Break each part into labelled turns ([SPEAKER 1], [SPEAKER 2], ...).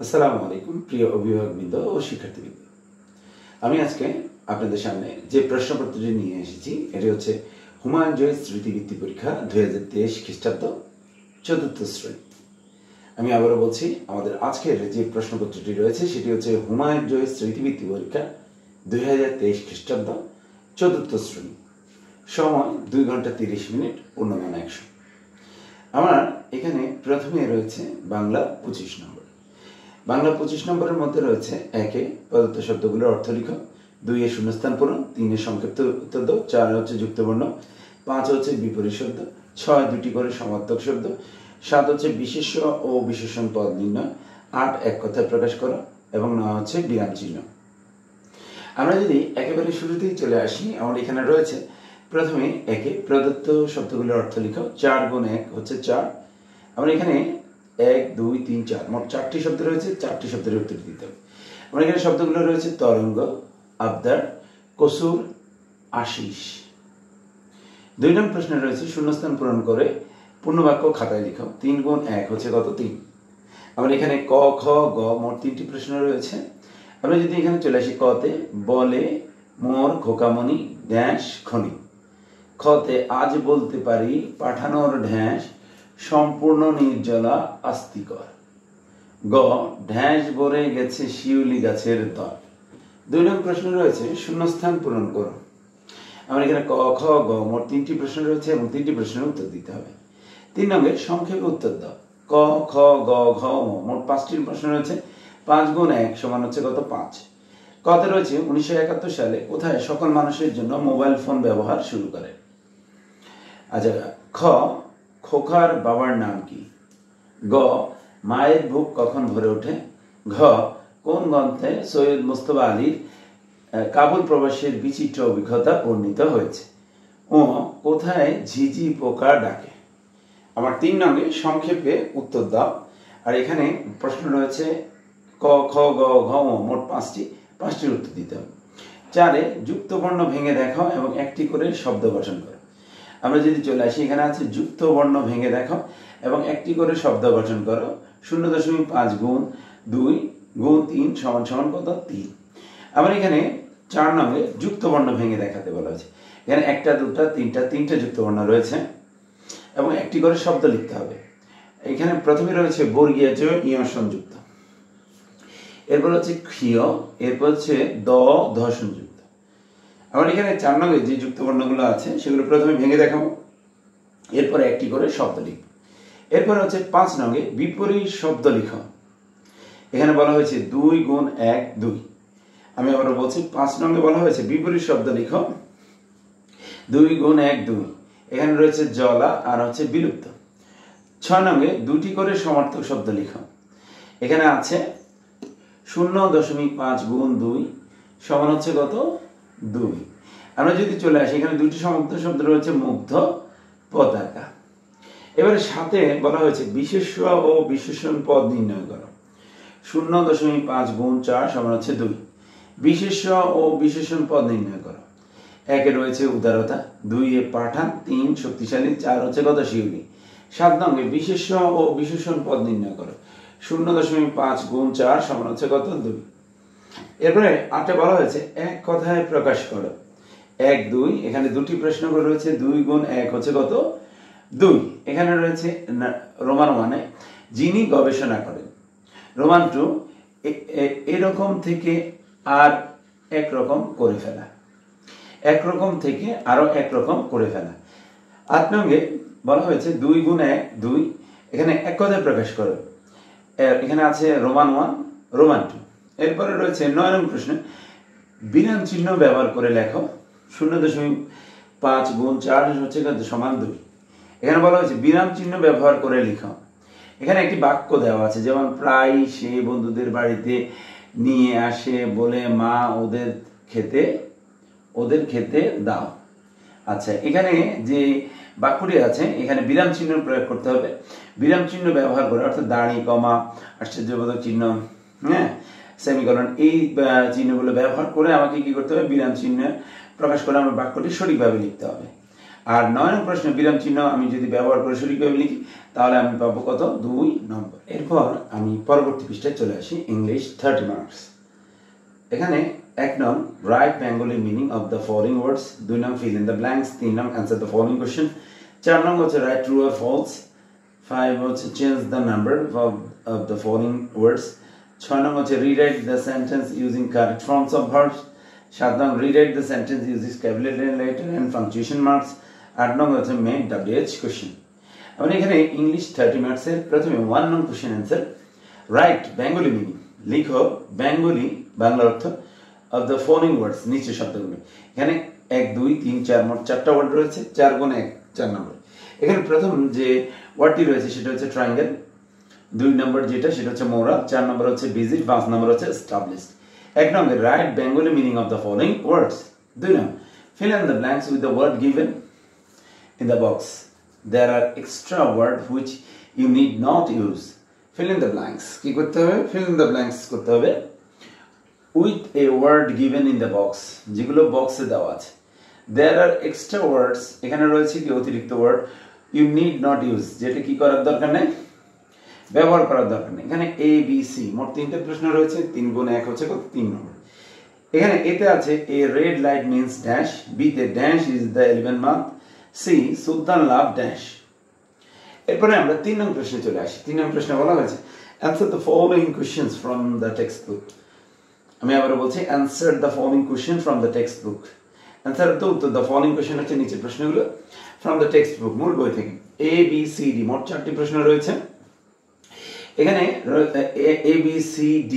[SPEAKER 1] আসসালামু আলাইকুম প্রিয় অভিভাবকবৃন্দ ও শিক্ষার্থীবৃন্দ। আমি আজকে আপনাদের সামনে যে প্রশ্নপত্রটি নিয়ে এসেছি এটি হচ্ছে হুমায়ুন জহির স্মৃতিবৃত্তি পরীক্ষা 2023 খ্রিস্টাব্দ ৪র্থ শ্রেণী। আমি আবারও বলছি, আমাদের আজকের যে প্রশ্নপত্রটি রয়েছে সেটি হচ্ছে হুমায়ুন জহির স্মৃতিবৃত্তি পরীক্ষা 2023 খ্রিস্টাব্দ ৪র্থ শ্রেণী। সময় 2 ঘন্টা 30 মিনিট, পূর্ণমান 100। আমার এখানে প্রথমে রয়েছে বাংলা 25 নম্বর। বাংলা 25 নম্বরের মধ্যে রয়েছে 1 প্রদত্ত শব্দগুলোর অর্থ লিখো, 2 শূন্যস্থান পূরণ, 3 সংক্ষিপ্ত উত্তর দাও, 4 হচ্ছে যুক্তবর্ণ, 5 হচ্ছে বিপরীত শব্দ, 6 দুটি করে সমার্থক শব্দ, 7 হচ্ছে বিশেষ্য ও বিশেষণ পদ নির্ণয়, 8 এক কথায় প্রকাশ করো এবং 9 হচ্ছে বিরাম চিহ্ন। আমরা যদি একেবারে শুরুতেই চলে আসি, আমার এখানে রয়েছে প্রথমে 1 প্রদত্ত শব্দগুলোর অর্থ লিখো। 4 গুণ 1 হচ্ছে 4। আমরা এখানে 1 2 3 4 মোট 4টি শব্দ রয়েছে, 4টি শব্দের উত্তর দিতে হবে। আমার এখানে শব্দগুলো রয়েছে তরঙ্গ, আবদার, কসুর, আশিস। 2 নং প্রশ্নে রয়েছে শূন্যস্থান পূরণ করে পূর্ণবাক্য খাতায় লিখো। 3 গুণ 1 হচ্ছে কত? 3। আমরা এখানে ক খ গ মোট 3টি প্রশ্ন রয়েছে। আমরা যদি এখানে চলে আসি কতে, বলে মোর খোকামণি ড্যাশ খনি। খতে আজ বলতে পারি পাঠানোর ঢ্যাঁস সম্পূর্ণ নির্জলা আস্তিকর। গ ঢ্যাঁস ভরে গেছে শিউলি গাছের দল। 2 নং প্রশ্ন রয়েছে শূন্যস্থান পূরণ করো। আমরা এখানে ক খ গ মোট 3টি প্রশ্ন রয়েছে এবং 3টি প্রশ্নের উত্তর দিতে হবে। 3 নঙ্গে সংক্ষেপে উত্তর দাও। ক খ গ ঘ মোট 5টি প্রশ্ন রয়েছে। 5 গুণ 1 সমান হচ্ছে কত? 5। কতে রয়েছে 1971 সালে কোথায় সকল মানুষের জন্য মোবাইল ফোন ব্যবহার শুরু করে। আচ্ছা, খ খোকার বাবার নাম কি? গ মায়ের বুক কখন ভরে ওঠে? ঘ কোন গ্রন্থে সৈয়দ মুজতবা আলীর কাবুল প্রবাসের বিচিত্র অভিজ্ঞতা বর্ণিত হয়েছে? ও কোথায় ঝিঝি পোকা ডাকে? আমার 3 নঙ্গে সংক্ষেপে উত্তর দাও। আর এখানে প্রশ্ন রয়েছে ক খ গ ঘ মোট 5টির উত্তর দিতে হবে। 4 যুক্তবর্ণ ভেঙে দেখাও এবং একটি করে শব্দ গঠন করো। আমরা যদি চলে আসি, এখানে আছে যুক্ত বর্ণ ভেঙে দেখো এবং একটি করে শব্দ গঠন করো। 0.5 গুণ 2 গুণ 3 সমান সমান কত? 3। আমরা এখানে 4 নম্বরে যুক্ত বর্ণ ভেঙে দেখাতে বলা হয়েছে। এখানে 1 2 3টা যুক্ত বর্ণ রয়েছে এবং একটি করে শব্দ লিখতে হবে। এখানে প্রথমে রয়েছে বর্গীয় জ ইয় সংযুক্ত, এরপর হচ্ছে ক্ষীয়, এরপর হচ্ছে দ ধ সংযুক্ত। আমার এখানে 4 নঙ্গে যে যুক্ত বর্ণগুলো আছে সেগুলো প্রথমে ভেঙে দেখাবো, এরপরে একটি করে শব্দ লিখব। এরপর হচ্ছে 5 নঙ্গে বিপরীত শব্দ লিখো। এখানে বলা হয়েছে 2 গুণ 1 2। আমি আবার বলছি 5 নঙ্গে বলা হয়েছে বিপরীত শব্দ লিখো। 2 গুণ 1 2। এখানে রয়েছে জলা আর হচ্ছে বিলুপ্ত। 6 নঙ্গে 2টি করে সমার্থক শব্দ লিখো। এখানে আছে 0.5 গুণ 2 সমান হচ্ছে কত? 2। আমরা যদি চলে আসি, এখানে 2টি সমার্থক শব্দ রয়েছে মুগ্ধ, পতাকা। এবারে সাথে বলা হয়েছে বিশেষ্য ও বিশেষণ পদ নির্ণয় করো। 0.5 গুণ 4 সমান হচ্ছে 2। বিশেষ্য ও বিশেষণ পদ নির্ণয় করো। 1 রয়েছে উদারতা, 2 পাঠান, 3 শক্তিশালী, 4 হচ্ছে কত? শিউলি। 7 নঙ্গে বিশেষ্য ও বিশেষণ পদ নির্ণয় করো। 0.5 গুণ 4 সমান হচ্ছে কত? 2। এরপরে 8 বলা হয়েছে এক কথায় প্রকাশ করো। 1 2। এখানে 2টি প্রশ্ন রয়েছে। 2 গুণ 1 হচ্ছে কত? 2। এখানে রয়েছে রোমান 1 যিনি গবেষণা করেন। রোমান 2 এরকম থেকে আর একরকম করে ফেলা। একরকম থেকে আরো একরকম করে ফেলা। 8 নঙ্গে বলা হয়েছে 2 গুণ 1 2। এখানে এক কথায় প্রকাশ করো। এখানে আছে রোমান 1 রোমান 2। এরপরে রয়েছে 9 নং প্রশ্নে বিরাম চিহ্ন ব্যবহার করে লেখো। 0.5 গুণ 4 হচ্ছে কত? সমান 2। এখানে বলা হয়েছে বিরাম চিহ্ন ব্যবহার করে লিখো। এখানে একটি বাক্য দেওয়া আছে, যেমন প্রায় সে বন্ধুদের বাড়িতে নিয়ে আসে বলে মা ওদের খেতে দাও। আচ্ছা, এখানে যে বাক্যটি আছে এখানে বিরাম চিহ্ন প্রয়োগ করতে হবে। বিরাম চিহ্ন ব্যবহার করে, অর্থাৎ দাঁড়ি, কমা, আশ্চর্যবোধক চিহ্ন, সেমিকোলন, এই চিহ্নগুলো ব্যবহার করে আমাকে কি করতে হবে? বিরাম চিহ্ন প্রকাশ করে আমার বাক্যটি সঠিকভাবে লিখতে হবে। আর 9 নং প্রশ্ন বিরাম চিহ্ন আমি যদি ব্যবহার করে সঠিকভাবে লিখি তাহলে আমি পাবো কত 2 নম্বর। এরপর আমি পরবর্তী পৃষ্ঠায় চলে আসি, ইংলিশ 30 মার্কস। এখানে 1 নং right Bengali meaning of the following ওয়ার্ডস, 2 নং ফিল ইন দ্য ব্ল্যাঙ্কস, 3 নং অ্যান্সার দ্য ফলোইং কোশ্চেন, 4 নং হচ্ছে রাইট ট্রু অর ফলস, 5 হচ্ছে change the number of the following words, 6 নং হচ্ছে rewrite the sentence using correct forms of verbs, 7 নং rewrite the sentence using capital letter and punctuation marks, 8 নং হচ্ছে make WH question. আমরা এখানে English 30 মার্কসের প্রথমে 1 নং question answer, right Bengali meaning, লিখো বেঙ্গলি বাংলা অর্থ অফ দ্য ফলোইং ওয়ার্ডস, নিচের শব্দগুলো। এখানে 1 2 3 4 মোট 4টা ওয়ার্ড রয়েছে, 4 গুণ 1 4 নম্বর। এখানে প্রথম যে ওয়ার্ডটি রয়েছে সেটা হচ্ছে ট্রায়াঙ্গেল, 2 নম্বর যেটা সেটা হচ্ছে মোরা, 4 নম্বর হচ্ছে বিজি, 5 নম্বর হচ্ছে established. 1 number right Bengali meaning of the following words, 2 number fill in the blanks with the word given in the box. There are extra words which you need not use. Fill in the blanks. কি করতে হবে? fill in the blanks করতে হবে with a word given in the box, যেগুলো বক্সে দেওয়া আছে। There are extra words, এখানে রয়েছে কি অতিরিক্ত word, you need not use, যেটা কি করার দরকার নেই, ব্যবহার করার দরকার নেই। এখানে A B C মোট 3টে প্রশ্ন রয়েছে, 3 গুণ 1 হচ্ছে কত 3 নম্বর। এখানে এতে আছে a red light means dash, b তে dash is the 11th month, c Sultan love dash। এরপরে আমরা 3 নং প্রশ্নে চলে আসি। 3 নং প্রশ্নে বলা হয়েছে answer the following questions from the textbook। আমি আবার বলছি answer the following question from the textbook। answer তো উত্তর the following question হচ্ছে নিচের প্রশ্নগুলো from the textbook, মূল বই থেকে। a b c d মোট 4টি প্রশ্ন রয়েছে। এখানে a b c d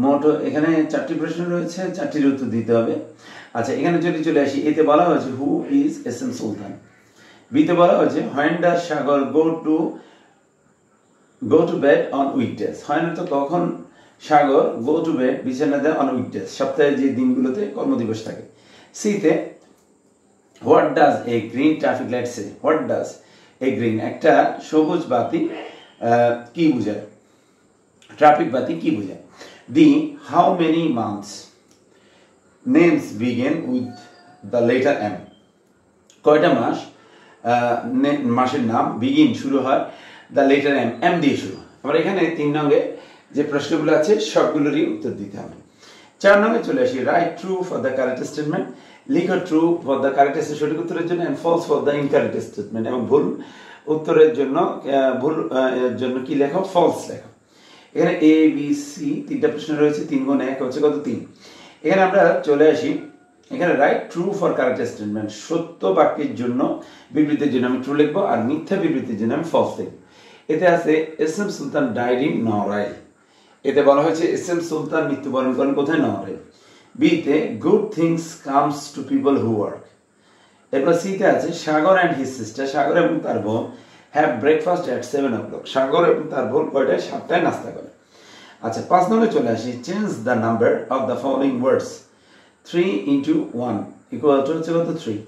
[SPEAKER 1] মোট এখানে 4টি প্রশ্ন রয়েছে, 4টির উত্তর দিতে হবে। আচ্ছা, এখানে যদি চলে আসি, এতে বলা হয়েছে হু ইজ এস এম সুলতান, বিতে বলা হয়েছে when does Sagar go to bed on weekdays, হয় না তো কখন সাগর go to bed বিছানা দেয় on weekdays, সপ্তাহে যে দিনগুলোতে কর্মদিবস থাকে। সিতে what does a green traffic light say, what does a green একটা সবুজ বাতি কি বোঝায়, ট্রাফিক বাতি কি বোঝায়। D how many months names begin with the letter M, কয়টা মাস মাসের নাম begin শুরু হয় the letter M দিয়ে শুরু। আমরা এখানে 3 নঙ্গে যে প্রশ্নগুলো আছে সবগুলোরই উত্তর দিতে হবে। 4 নঙ্গে চলে আসি write true for the correct statement, লিখো ট্রু ফর দ্য কারেক্ট সঠিক উত্তরের জন্য and false for the incorrect statement, এবং ভুল উত্তরের জন্য কি লেখো, ফলস লেখো। এখানে এ বি সি 3টা প্রশ্ন রয়েছে, 3 গুণ 1 হচ্ছে কত 3। এখানে আমরা চলে আসি, এখানে right true for correct statement, সত্য বাক্যের জন্য বিবৃতির জন্য আমি ট্রু লিখবো, আর মিথ্যা বিবৃতির জন্য আমি ফলস লিখবো। এতে আছে S M Sultan died in Narail, এতে বলা হয়েছে এস এম সুলতান মৃত্যুবরণ করেন কোথায়, নওরাইল। বিতে good things comes to people who work. এরপর সিতে আছে সাগর অ্যান্ড হিজ সিস্টার, সাগর এবং তার বোন হ্যাভ ব্রেকফাস্ট এট 7 o'clock, সাগর এবং তার বোন কয়টায় 7টায় নাস্তা করে। আচ্ছা, 5 নম্বরে চলে আসি change the number of the following words, 3 into 1 equal to হচ্ছে কত 3।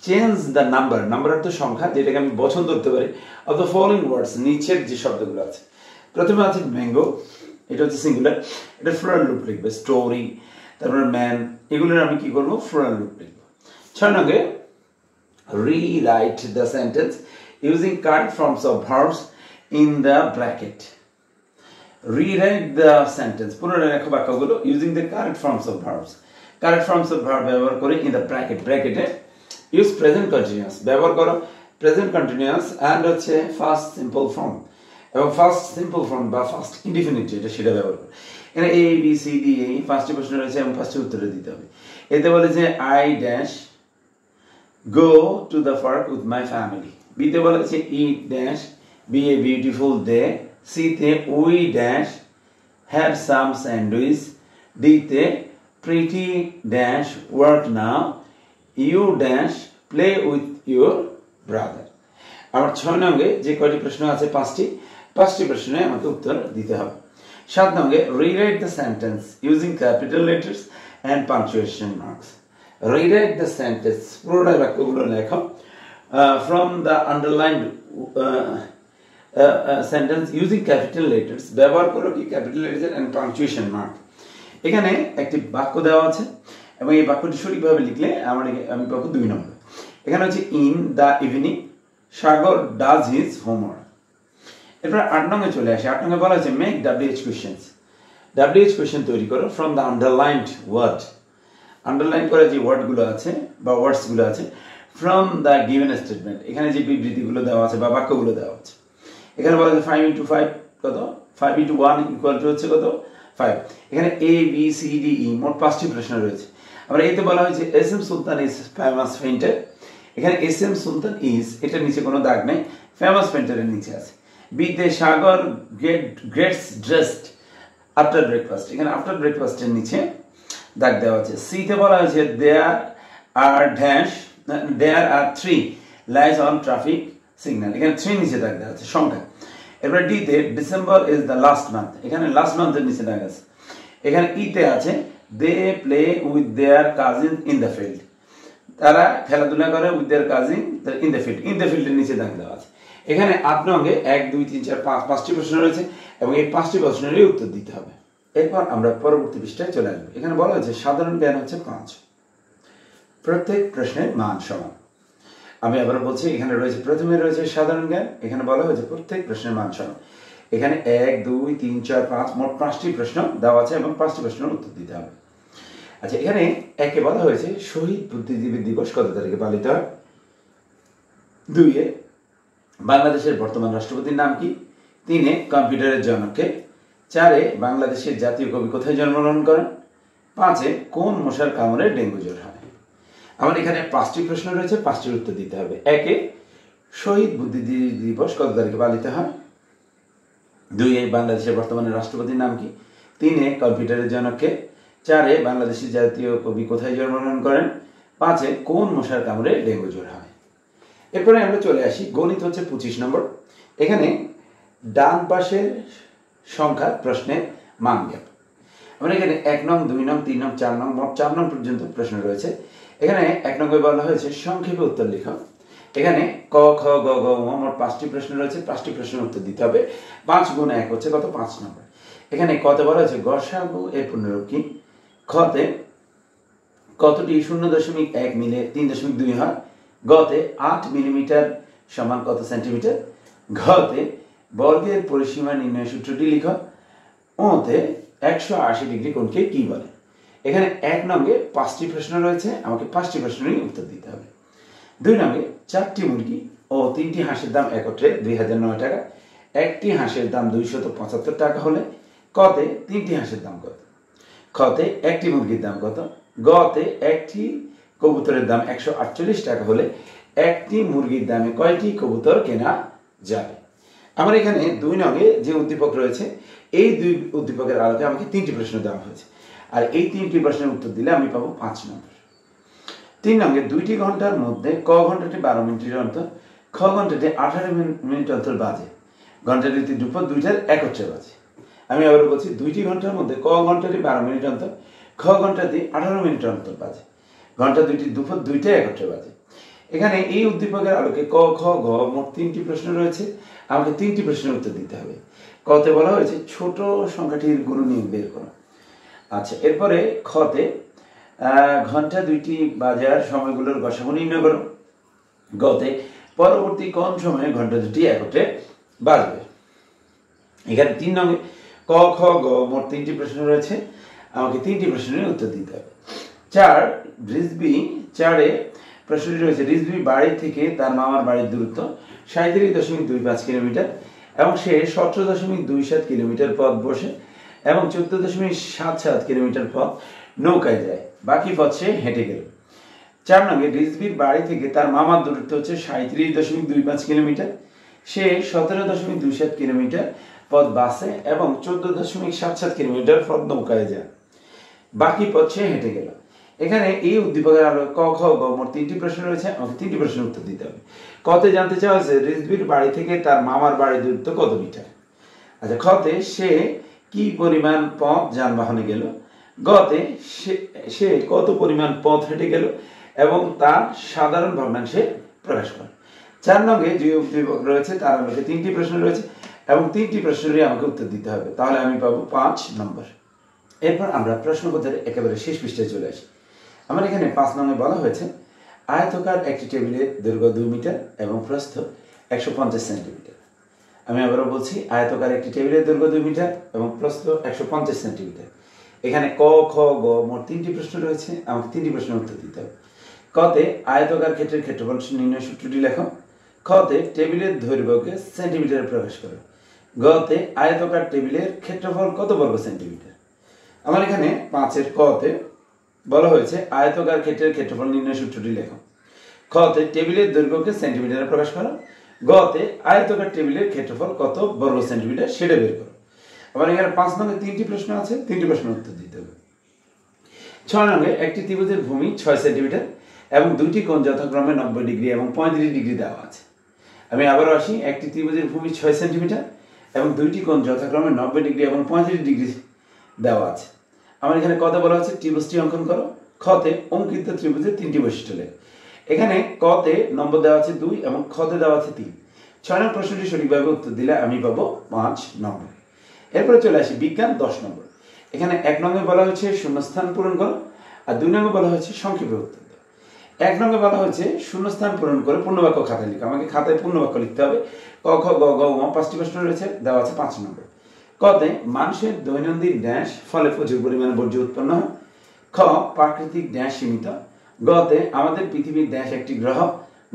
[SPEAKER 1] চেঞ্জ দ্য নাম্বার, নাম্বার অর্থ সংখ্যা, যেটাকে আমি বচন ধরতে পারি, অফ দ্য ফলোইং ওয়ার্ডস নিচের যে শব্দগুলো আছে। প্রথমে আছে ম্যাঙ্গো, এটা হচ্ছে সিঙ্গুলার, এটা ফ্লোরাল রূপ লিখবে, স্টোরি, তারপরে ম্যান, এগুলোর আমি কি করবো ফ্লোরাল রূপ লিখবো। 6 নম্বরে rewrite the sentence using correct forms of verbs in the bracket. Rewrite the sentence, পুনরায় লেখো বাক্যগুলো using the correct forms of verbs, correct forms of verb ব্যবহার করে in the bracket, ব্র্যাকেটে use present continuous ব্যবহার করো, present continuous and হচ্ছে first simple form, এবং first simple form বা first indefinite যেটা সেটা ব্যবহার করো। এখানে a b c d এই 5টি প্রশ্ন রয়েছে এবং 5টি উত্তর দিতে হবে। এতে বলে যে I dash go to the park with my family, b তে বলা আছে eat dash be a beautiful day, c তে we dash have some sandwich, d তে pretty dash work now, you dash play with your brother। আমার 6 নঙ্গে যে কয়টি প্রশ্ন আছে 5টি প্রশ্নে আমাকে উত্তর দিতে হবে। 7 নঙ্গে rewrite the sentence using capital letters and punctuation marks। rewrite the sentence, পুরো বাক্যগুলো লেখো from the underlined sentence using capital letters, ব্যবহার করো কি capital letters and punctuation mark। এখানে একটি বাক্য দেওয়া আছে এবং এই বাক্যটি সঠিকভাবে লিখলে আমি পাবো 2 নম্বর। এখানে হচ্ছে in the evening Sagar does his homework. এরপর 8 নম্বরে চলে আসে। 8 নম্বরে বলা হয়েছে make WH questions. WH question তৈরি করো from the underlined word. Underline করা যে ওয়ার্ডগুলো আছে বা ওয়ার্ডসগুলো আছে ফ্রম দ্য গিভেন স্টেটমেন্ট, এখানে যে বিবৃতিগুলো দেওয়া আছে বা বাক্যগুলো দেওয়া আছে। এখানে বলা হচ্ছে 5 × 5 কত, 5 × 1 = হচ্ছে কত 5। এখানে A B C D E মোট 5টি প্রশ্ন রয়েছে। আমরা এতে বলা হয়েছে S M Sultan is famous painter. এখানে এস এম সুলতান ইজ, এটার নিচে কোনো দাগ নেই, ফেমাস পেইন্টারের নিচে আছে। বি তে সাগর গেটস ড্রেসড আফটার ব্রেকফাস্ট, এখানে আফটার ব্রেকফাস্টের নিচে দাগ দেওয়া আছে। সি তে বলা হয়েছে দেয়ার আর 3 লাইস অন ট্রাফিক সিগন্যাল, এখানে 3 নিচে দাগ দেওয়া আছে সংখ্যা। এরপর ডি তে December is the last month, এখানে লাস্ট মান্থের নিচে দাগ আছে। এখানে ই তে আছে they play with their cousin in the field, তারা খেলাধুলা করে with their cousin in the field, in the ফিল্ডের নিচে দাগ দেওয়া আছে। এখানে 8 নঙ্গে 1 2 3 4 5 5টি প্রশ্ন রয়েছে এবং এই 5টি প্রশ্নেরই উত্তর দিতে হবে। এরপর আমরা পরবর্তী পৃষ্ঠায় চলে আসবো। এখানে বলা হয়েছে সাধারণ জ্ঞান হচ্ছে 5, প্রত্যেক প্রশ্নের মান সমান। আমি আবার বলছি, এখানে রয়েছে প্রথমে রয়েছে সাধারণ জ্ঞান, এখানে বলা হয়েছে প্রত্যেক প্রশ্নের মান সমান। এখানে 1 2 3 4 5 মোট 5টি প্রশ্ন দেওয়া আছে এবং 5টি প্রশ্নের উত্তর দিতে হবে। আচ্ছা, এখানে একে বলা হয়েছে শহীদ বুদ্ধিজীবী দিবস কত তারিখে পালিত হয়। 2 এ বাংলাদেশের বর্তমান রাষ্ট্রপতির নাম কি। 3 এ কম্পিউটারের জনক কে। 4 এ বাংলাদেশের জাতীয় কবি কোথায় জন্মগ্রহণ করেন। 5 এ কোন মশার কামড়ে ডেঙ্গু জ্বর হয়। আমার এখানে 5টি প্রশ্ন রয়েছে, 5টির উত্তর দিতে হবে। 1 এ শহীদ বুদ্ধিজীবী দিবস কত তারিখে পালিত হয়। 2 এ বাংলাদেশের বর্তমানে রাষ্ট্রপতির নাম কি। 3 এ কম্পিউটারের জনক কে। 4 এ বাংলাদেশের জাতীয় কবি কোথায় জন্মগ্রহণ করেন। 5 এ কোন মশার কামড়ে ডেঙ্গু জ্বর হয়। এরপরে আমরা চলে আসি, গণিত হচ্ছে 25 নম্বর। এখানে ডান পাশের সংখ্যার প্রশ্নের মান জ্ঞাপন। আমরা এখানে 1 নং 2 নং 3 নং 4 নং মোট 4 নং পর্যন্ত প্রশ্ন রয়েছে। এখানে 1 নম্বরে বলা হয়েছে সংক্ষেপে উত্তর লিখো। এখানে ক খ গ ঘ ঙ মোট 5টি প্রশ্ন রয়েছে, 5টি প্রশ্নের উত্তর দিতে হবে। 5 × 1 হচ্ছে কত 5 নম্বর। এখানে কতে বলা হয়েছে গসাগু এর পূর্ণরূপ কি। খতে কতটি 0.1 মিলে 3.2 হয়। গতে 8 মিলিমিটার সমান কত সেন্টিমিটার। ঘতে বর্গের পরিসীমা নির্ণয় সূত্রটি লিখো। ওতে 180 ডিগ্রি কোণকে কি বলে। এখানে 1 নঙ্গে 5টি প্রশ্ন রয়েছে, আমাকে 5টি প্রশ্নেরই উত্তর দিতে হবে। 2 নঙ্গে 4টি মুরগি ও 3টি হাঁসের দাম একত্রে 2009 টাকা। একটি হাঁসের দাম 275 টাকা হলে কতে 3টি হাঁসের দাম কত। খতে একটি মুরগির দাম কত। গতে একটি কবুতরের দাম 148 টাকা হলে একটি মুরগির দামে কয়টি কবুতর কেনা যাবে। আমার এখানে 2 নঙ্গে যে উদ্দীপক রয়েছে এই 2 উদ্দীপকের আলোকে আমাকে 3টি প্রশ্ন দেওয়া হয়েছে, আর এই 3টি প্রশ্নের উত্তর দিলে আমি পাবো 5 নম্বর। 3 নঙ্গে 2টি ঘন্টার মধ্যে ক ঘন্টাটি 12 মিনিটের অন্তর, খ ঘন্টাটি 18 মিনিট অন্তর বাজে। ঘন্টাটি দুপুর 2টার একত্রে বাজে। আমি আবার বলছি, 2টি ঘন্টার মধ্যে ক ঘন্টাটি 12 মিনিট অন্তর, খ ঘন্টাটি 18 মিনিট অন্তর বাজে। ঘন্টা দুইটি দুপুর 2টায় একত্রে বাজে। এখানে এই উদ্দীপকের আলোকে ক খ গ মোট 3টি প্রশ্ন রয়েছে, আমাকে 3টি প্রশ্নের উত্তর দিতে হবে। কতে বলা হয়েছে ছোট সংখ্যাটির গুণনীয়ক বের করো। আচ্ছা, এরপরে খতে ঘন্টা 2টি বাজার সময়গুলোর গসাগু নির্ণয় করো। গতে পরবর্তী কোন সময়ে ঘন্টা 2টি একত্রে বাজবে। এখানে 3 নঙ্গে ক খ গ মোট 3টি প্রশ্ন রয়েছে, আমাকে 3টি প্রশ্নের উত্তর দিতে হবে। 4 রিজবি 4 এ প্রশ্নটি রয়েছে রিজবি বাড়ি থেকে তার মামার বাড়ির দূরত্ব 37.25 কিলোমিটার এবং সে 17.27 কিলোমিটার পথ বসে এবং 14.77 কিলোমিটার পথ নৌকায় যায়, বাকি পথ সে হেঁটে গেল। 4 নঙ্গে রিজবির বাড়ি থেকে তার মামার দূরত্ব হচ্ছে 37.25 কিলোমিটার, সে 17.27 কিলোমিটার পথ বাসে এবং 14.77 কিলোমিটার পথ নৌকায় যায়, বাকি পথ সে হেঁটে গেল। এখানে এই উদ্দীপকের আলো ক খ গ মোট 3টি প্রশ্ন রয়েছে, আমাকে 3টি প্রশ্নের উত্তর দিতে হবে। কতে জানতে চাওয়া হয়েছে রিজবির বাড়ি থেকে তার মামার বাড়ির দূরত্ব কত মিটার। আচ্ছা, খতে সে কি পরিমাণ পথ যানবাহনে গেল। গতে সে কত পরিমাণ পথ হেঁটে গেল এবং তার সাধারণ ভগ্নাংশে প্রকাশ করে। 4 নঙ্গে যে উদ্দীপক রয়েছে তার আলোকে 3টি প্রশ্ন রয়েছে এবং 3টি প্রশ্নেরই আমাকে উত্তর দিতে হবে, তাহলে আমি পাবো 5 নম্বর। এরপর আমরা প্রশ্নপত্রের একেবারে শেষ পৃষ্ঠায় চলে আসি। আমার এখানে 5 নঙ্গে বলা হয়েছে আয়তকার একটি টেবিলের দৈর্ঘ্য 2 মিটার এবং প্রস্থ 150 সেন্টিমিটার। আমি আবারও বলছি, আয়তকার একটি টেবিলের দৈর্ঘ্য 2 মিটার এবং প্রস্থ 150 সেন্টিমিটার। এখানে ক, খ, গ মোট 3টি প্রশ্ন রয়েছে, আমাকে 3টি প্রশ্নের উত্তর দিতে হবে। কতে আয়তকার ক্ষেত্রের ক্ষেত্রফল নির্ণয় সূত্রটি লেখো। খতে টেবিলের দৈর্ঘ্যকে সেন্টিমিটারে প্রকাশ করো। গতে আয়তকার টেবিলের ক্ষেত্রফল কত বর্গ সেন্টিমিটার। আমার এখানে 5-এর কতে বলা হয়েছে আয়তকার ক্ষেত্রের ক্ষেত্রফল নির্ণয় সূত্রটি লেখো। খতে টেবিলের দৈর্ঘ্যকে সেন্টিমিটারে প্রকাশ করো। গতে আয়তকার টেবিলের ক্ষেত্রফল কত বর্গ সেন্টিমিটার সেটা বের করো। আমার এখানে 5 নং 3টি প্রশ্ন আছে, 3টি প্রশ্নের উত্তর দিতে হবে। 6 নঙ্গে একটি ত্রিভুজের ভূমি 6 সেন্টিমিটার এবং দুইটি কোণ যথাক্রমে 90 ডিগ্রি এবং 35 ডিগ্রি দেওয়া আছে। আমি আবারও আসি, একটি ত্রিভুজের ভূমি 6 সেন্টিমিটার এবং দুইটি কোণ যথাক্রমে 90 ডিগ্রি এবং 35 ডিগ্রি দেওয়া আছে। আমার এখানে কথা বলা হচ্ছে ত্রিভুজটি অঙ্কন করো। খতে অঙ্কিত ত্রিভুজের 3টি বৈশিষ্ট্য লেখ। এখানে কতে নম্বর দেওয়া আছে 2 এবং খতে দেওয়া আছে 3। 6 নং প্রশ্নটি সঠিকভাবে উত্তর দিলে আমি পাবো 5 নম্বর। এরপরে চলে আসি বিজ্ঞান 10 নম্বর। এখানে 1 নঙ্গে বলা হয়েছে শূন্যস্থান পূরণ করো আর 2 নঙ্গে বলা হয়েছে সংক্ষেপে উত্তর দাও। 1 নঙ্গে বলা হয়েছে শূন্যস্থান পূরণ করে পূর্ণবাক্য খাতায় লিখো। আমাকে খাতায় পূর্ণবাক্য লিখতে হবে। ক, খ, গ, ঘ, ঙ 5টি প্রশ্ন রয়েছে, দেওয়া আছে 5 নম্বর। কতে মানুষের দৈনন্দিন ড্যাশ ফলে প্রচুর পরিমাণে বর্জ্য উৎপন্ন হয়। খ প্রাকৃতিক ড্যাশ সীমিত। গতে আমাদের পৃথিবীর ড্যাশ একটি গ্রহ।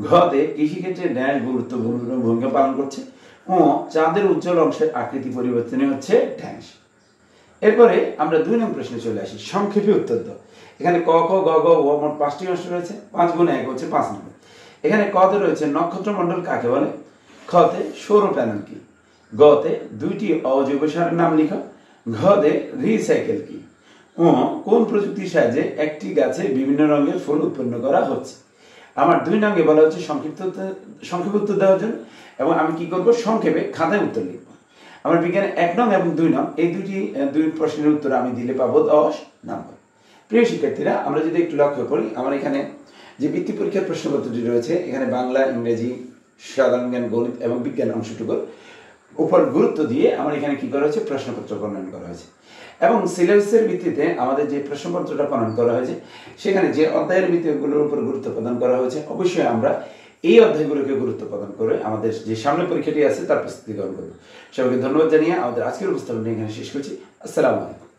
[SPEAKER 1] ঘতে কৃষিক্ষেত্রে ড্যাশ গুরুত্বপূর্ণ ভূমিকা পালন করছে। ও চাঁদের উজ্জ্বল অংশের আকৃতি পরিবর্তনই হচ্ছে ড্যাশ। এরপরে আমরা 2 নং প্রশ্নে চলে আসি, সংক্ষেপে উত্তর দাও। এখানে ক, খ, গ, ঘ, ঙ মোট 5টি অংশ রয়েছে। 5 গুণ 1 হচ্ছে 5 নম্বর। এখানে কতে রয়েছে নক্ষত্রমণ্ডল কাকে বলে। খতে সৌর প্যানেল কি। গতে দুইটি অজৈব সারের নাম লিখো। ঘতে রিসাইকেল কি। ও কোন প্রযুক্তির সাহায্যে একটি গাছে বিভিন্ন রঙের ফুল উৎপন্ন করা হচ্ছে। আমার 2 নঙ্গে বলা হচ্ছে সংক্ষেপে উত্তর দেওয়ার জন্য, এবং আমি কি করব, সংক্ষেপে খাতায় উত্তর লিখব। আমার বিজ্ঞানে 1 নং এবং 2 নং এই দুই প্রশ্নের উত্তর আমি দিলে পাবো 10 নম্বর। প্রিয় শিক্ষার্থীরা, আমরা যদি একটু লক্ষ্য করি, আমার এখানে যে বৃত্তি পরীক্ষার প্রশ্নপত্রটি রয়েছে, এখানে বাংলা, ইংরেজি, সাধারণ জ্ঞান, গণিত এবং বিজ্ঞান অংশটুকুর উপর গুরুত্ব দিয়ে আমার এখানে কি করা হয়েছে, প্রশ্নপত্র প্রণয়ন করা হয়েছে। এবং সিলেবাসের ভিত্তিতে আমাদের যে প্রশ্নপত্রটা প্রণয়ন করা হয়েছে, সেখানে যে অধ্যায়ের বিষয়গুলোর উপর গুরুত্ব প্রদান করা হয়েছে, অবশ্যই আমরা এই অধ্যায়গুলোকে গুরুত্ব প্রদান করে আমাদের যে সামনে পরীক্ষাটি আছে তার প্রস্তুতি গ্রহণ করব। সবাইকে ধন্যবাদ জানিয়ে আমাদের আজকের উপস্থাপনা এখানে শেষ করছি। আসসালামু আলাইকুম।